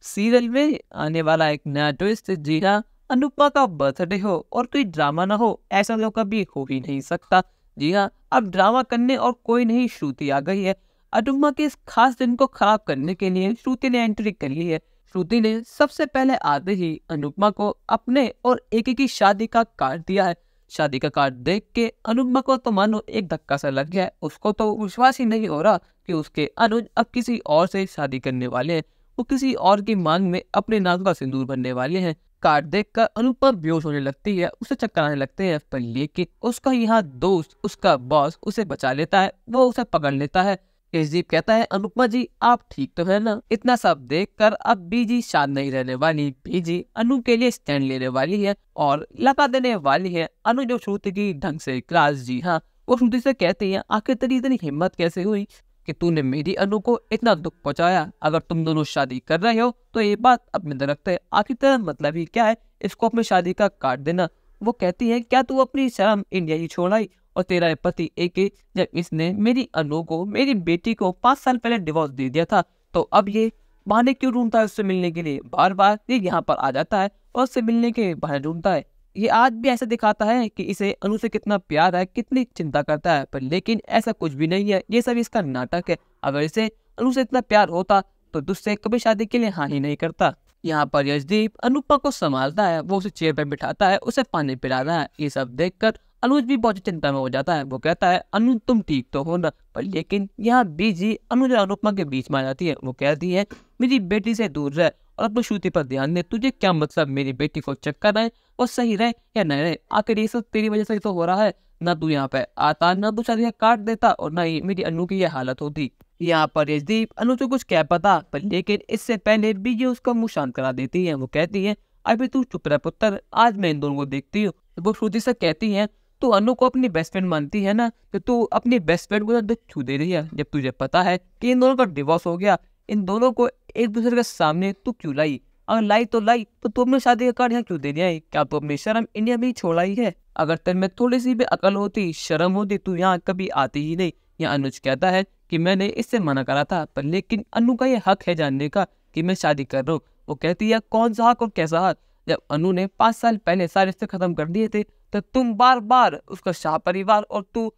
Serial में आने वाला एक नया ट्विस्ट। जी हाँ, अनुपमा का बर्थडे हो और कोई ड्रामा ना हो, ऐसा तो कभी हो ही नहीं सकता। जी हाँ, अब ड्रामा करने और कोई नहीं, श्रुति आ गई है। अनुपमा के इस खास दिन को खराब करने के लिए श्रुति ने एंट्री कर ली है। श्रुति ने सबसे पहले आते ही अनुपमा को अपने और एके की शादी का कार्ड दिया है। शादी का कार्ड देख के अनुपमा को तो मानो एक धक्का सा लग गया है। उसको तो विश्वास ही नहीं हो रहा कि उसके अनुज अब किसी और से शादी करने वाले हैं। वो किसी और की मांग में अपने नाक का सिंदूर भरने वाले हैं। कार्ड देखकर अनुपमा बेहोश होने लगती है, उसे चक्कर आने लगते हैं। पर लेकिन उसका यहाँ दोस्त, उसका बॉस उसे बचा लेता है, वो उसे पकड़ लेता है। केसदीप कहता है, अनुपमा जी आप ठीक तो है ना? इतना सब देखकर अब बीजी शांत नहीं रहने वाली। बीजी अनु के लिए स्टैंड लेने वाली है और लगा देने वाली है अनु जो श्रुति की ढंग से क्लास। जी हाँ, वो श्रुति से कहती है, आखिर तेरी इतनी हिम्मत कैसे हुई कि तूने मेरी अनु को इतना दुख पहुंचाया? अगर तुम दोनों शादी कर रहे हो तो ये बात अपने अंदर रखते हैं। आखिर तेरा मतलब ही क्या है इसको अपनी शादी का कार्ड देना? वो कहती है, क्या तू अपनी शर्म इंडिया ही छोड़ आई? और तेरा पति एके, जब इसने मेरी अनु को, मेरी बेटी को 5 साल पहले डिवोर्स दे दिया था, तो अब ये बहाने क्यों ढूंढता है उससे मिलने के लिए? बार बार ये यहाँ पर आ जाता है और उससे मिलने के बहाने ढूंढता है। ये आज भी ऐसा दिखाता है कि इसे अनु से कितना प्यार है, कितनी चिंता करता है। पर लेकिन ऐसा कुछ भी नहीं है, ये सब इसका नाटक है। अगर इसे अनु से इतना प्यार होता तो तुझसे कभी शादी के लिए हाँ ही नहीं करता। यहाँ पर यशदीप अनुपमा को संभालता है, वो उसे चेयर पर बिठाता है, उसे पानी पिलाता है। ये सब देखकर अनुज भी बहुत चिंता में हो जाता है। वो कहता है, अनु तुम ठीक तो हो ना? पर लेकिन यहाँ बीजी अनुज और अनुपमा के बीच में आ जाती है। वो कहती है, मेरी बेटी से दूर रह और अपनी श्रुति पर ध्यान दे। तुझे क्या मतलब मेरी बेटी को चक्कर आए और सही रहे या नहीं रहे? आखिर ये सब तेरी वजह से तो हो रहा है ना। तू यहाँ पे आता, ना तू शादी काट देता और ना ही मेरी अनु की यह हालत होती। यहाँ पर यशदीप अनु से कुछ कह पता, पर लेकिन इससे पहले बीजी उसका मुंह शांत करा देती है। वो कहती है, अभी तू चुप रह पुत्र, आज मैं इन दोनों को देखती हूँ। वो श्रुति से कहती है, तू अनु को अपनी बेस्ट फ्रेंड मानती है ना? तो तू अपनी बेस्ट फ्रेंड को दुख छू दे रही है, जब तुझे पता है कि इन दोनों का डिवोर्स हो गया। इन दोनों को एक दूसरे के सामने तू क्यों लाई? अगर लाई तो लाई, तो तू अपनी शादी का कार्ड यहाँ क्यों दे दिया है? क्या तू अपनी शर्म इंडिया में ही छोड़ आई है? अगर तेरे में थोड़ी सी भी अकल होती, शर्म होती, तू यहाँ कभी आती ही नहीं। यहाँ अनुज कहता है कि मैंने इससे मना करा था, पर लेकिन अनु का ये हक है जानने का कि मैं शादी कर रहा हूँ। वो कहती है, कौन सा हक और कैसा हक? जब अनु ने 5 साल पहले सारे रिश्ते खत्म कर दिए थे, तो तुम बार बार उसका शाह परिवार और तू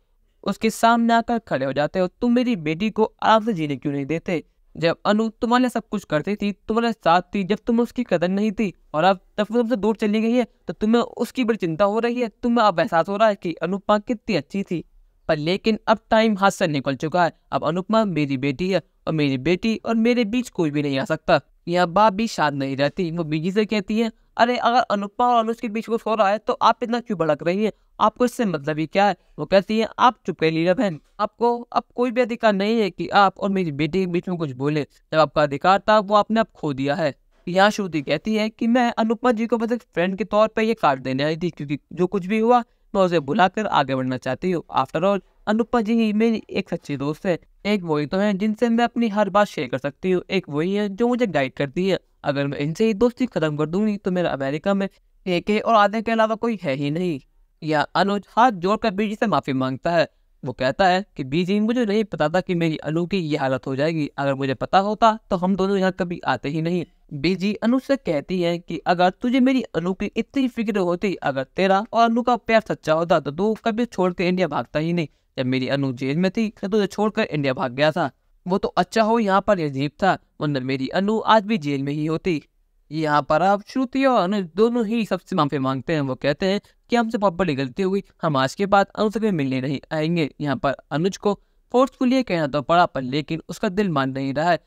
उसके सामने आकर खड़े हो जाते हो। तुम मेरी बेटी को आराम से जीने क्यों नहीं देते? जब अनु तुम्हारे सब कुछ करती थी, तुम्हारे साथ थी, जब तुम उसकी कदर नहीं थी, और अब जब तुमसे दूर चली गई है तो तुम्हें उसकी बड़ी चिंता हो रही है। तुम्हें अब एहसास हो रहा है कि अनुपमा कितनी अच्छी थी। पर लेकिन अब टाइम हाथ से निकल चुका है। अब अनुपमा मेरी बेटी है और मेरी बेटी और मेरे बीच कोई भी नहीं आ सकता। यह बात भी शाद नहीं रहती। वो बीजी से कहती है, अरे अगर अनुपमा और अनुज के बीच कुछ हो रहा है तो आप इतना क्यों भड़क रही है? आपको इससे मतलब ही क्या है? वो कहती है, आप चुप कर लीजिए बहन, आपको अब कोई भी अधिकार नहीं है कि आप और मेरी बेटी के बीच में कुछ बोले। जब आपका अधिकार था वो आपने अब खो दिया है। यहाँ श्रुति कहती है कि मैं अनुपमा जी को बस एक फ्रेंड के तौर पर ये कार्ड देने आई थी, क्योंकि जो कुछ भी हुआ मैं उसे बुलाकर आगे बढ़ना चाहती हूँ। आफ्टर ऑल अनुपमा जी ही मेरी एक सच्ची दोस्त है। एक वही तो है जिनसे मैं अपनी हर बात शेयर कर सकती हूँ, एक वही है जो मुझे गाइड करती है। अगर मैं इनसे ही दोस्ती खत्म कर दूंगी तो मेरा अमेरिका में एके और आधे के अलावा कोई है ही नहीं। या अनुज हाथ जोड़कर बीजी से माफी मांगता है। वो कहता है कि बीजी, मुझे नहीं पता था कि मेरी अनु की ये हालत हो जाएगी। अगर मुझे पता होता तो हम दोनों यहाँ कभी आते ही नहीं। बीजी अनुज से कहती है कि अगर तुझे मेरी अनु की इतनी फिक्र होती, अगर तेरा और अनु का प्यार सच्चा होता, तो तू कभी छोड़ के इंडिया भागता ही नहीं। जब मेरी अनु जेल में थी तो तुझे छोड़कर इंडिया भाग गया था। वो तो अच्छा हो यहाँ पर अजीब था, वरना मेरी अनु आज भी जेल में ही होती। यहाँ पर अब श्रुति और अनुज दोनों ही सबसे माफी मांगते हैं। वो कहते हैं कि हमसे बहुत बड़ी गलती हुई, हम आज के बाद अनु से भी मिलने नहीं आएंगे। यहाँ पर अनुज को फोर्सफुली ये कहना तो पड़ा, पर लेकिन उसका दिल मान नहीं रहा है।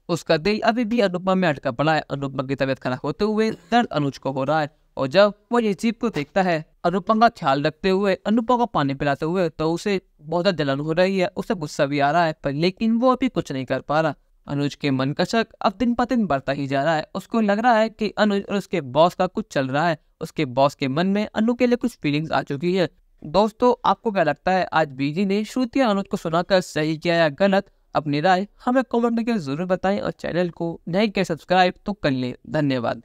उसका दिल अभी भी अनुपमा में अटका पड़ा है। अनुपमा की तबीयत खराब होते हुए दर्द अनुज को हो रहा है, और जब वो ये जीप को देखता है अनुपमा का ख्याल रखते हुए, अनुपमा को पानी पिलाते हुए, तो उसे बहुत ज्यादा जलन हो रही है, उसे गुस्सा भी आ रहा है, पर लेकिन वो अभी कुछ नहीं कर पा रहा। अनुज के मन का शक अब दिन पर दिन बढ़ता ही जा रहा है। उसको लग रहा है कि अनुज और उसके बॉस का कुछ चल रहा है। उसके बॉस के मन में अनु के लिए कुछ फीलिंग्स आ चुकी है। दोस्तों, आपको क्या लगता है, आज बीजी ने श्रुति और अनुज को सुनाकर सही किया या गलत? अपनी राय हमें कमेंट करके जरूर बताएं और चैनल को नहीं किया सब्सक्राइब तो कर लें। धन्यवाद।